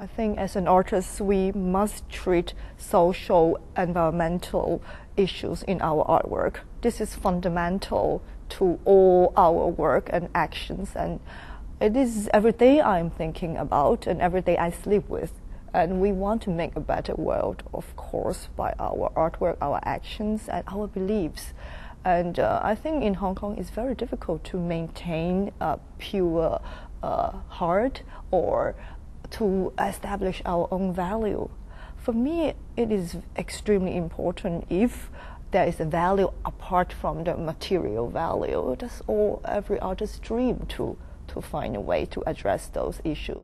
I think as an artist, we must treat social, environmental issues in our artwork. This is fundamental to all our work and actions, and it is every day I'm thinking about and every day I sleep with. And we want to make a better world, of course, by our artwork, our actions, and our beliefs. And I think in Hong Kong it's very difficult to maintain a pure heart or to establish our own value. For me, it is extremely important if there is a value apart from the material value. That's all every artist's dream to find a way to address those issues.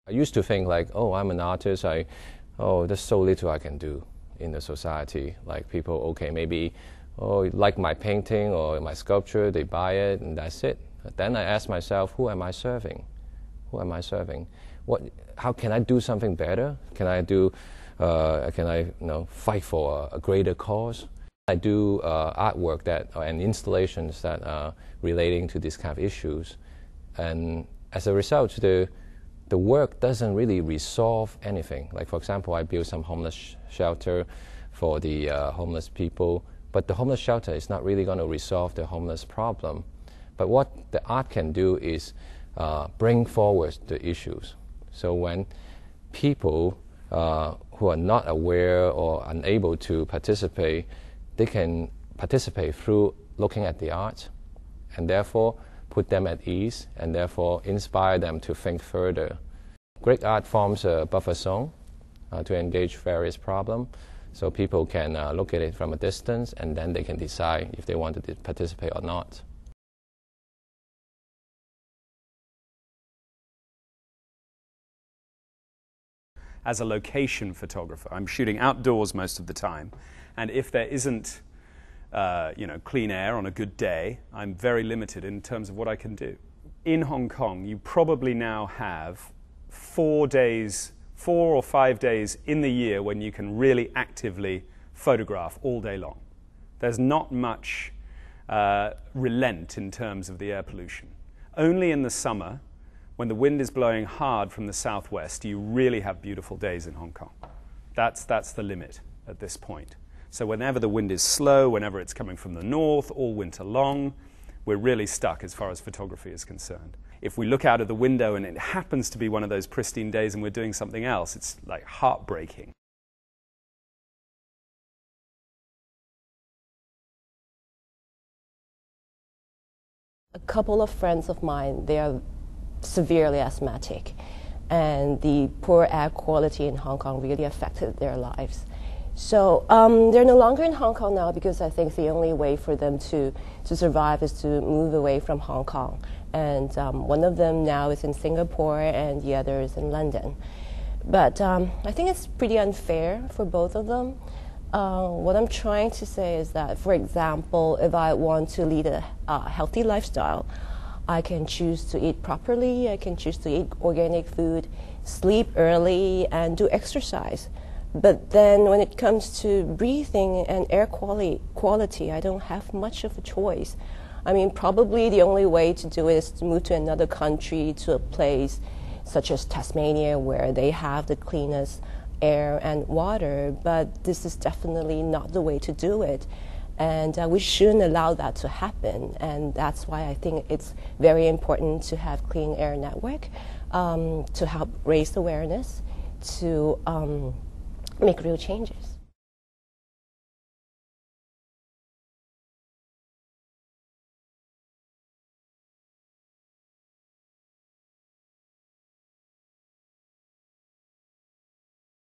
I used to think like, oh, I'm an artist, there's so little I can do in the society. Like people, okay, maybe, oh, like my painting or my sculpture, they buy it and that's it. But then I ask myself, who am I serving? Who am I serving? How can I do something better? Can I fight for a greater cause? I do artwork and installations that are relating to these kind of issues. And as a result, the work doesn't really resolve anything. Like, for example, I built some homeless shelter for the homeless people, but the homeless shelter is not really going to resolve the homeless problem. But what the art can do is bring forward the issues. So when people who are not aware or unable to participate, they can participate through looking at the art, and therefore put them at ease, and therefore inspire them to think further. Great art forms a buffer zone to engage various problems, so people can look at it from a distance, and then they can decide if they want to participate or not. As a location photographer, I'm shooting outdoors most of the time, and if there isn't clean air on a good day, I'm very limited in terms of what I can do. In Hong Kong, you probably now have 4 or 5 days in the year when you can really actively photograph all day long. There's not much relent in terms of the air pollution. Only in the summer, when the wind is blowing hard from the southwest, you really have beautiful days in Hong Kong. That's the limit at this point. So whenever the wind is slow, whenever it's coming from the north, all winter long, we're really stuck as far as photography is concerned. If we look out of the window and it happens to be one of those pristine days and we're doing something else, it's like heartbreaking. A couple of friends of mine, they are severely asthmatic, and the poor air quality in Hong Kong really affected their lives. So they're no longer in Hong Kong now because I think the only way for them to survive is to move away from Hong Kong. And one of them now is in Singapore and the other is in London. But I think it's pretty unfair for both of them. What I'm trying to say is that, for example, if I want to lead a healthy lifestyle, I can choose to eat properly, I can choose to eat organic food, sleep early, and do exercise. But then when it comes to breathing and air quality, I don't have much of a choice. I mean, probably the only way to do it is to move to another country, to a place such as Tasmania, where they have the cleanest air and water, but this is definitely not the way to do it. And we shouldn't allow that to happen. And that's why I think it's very important to have Clean Air Network to help raise awareness, to make real changes.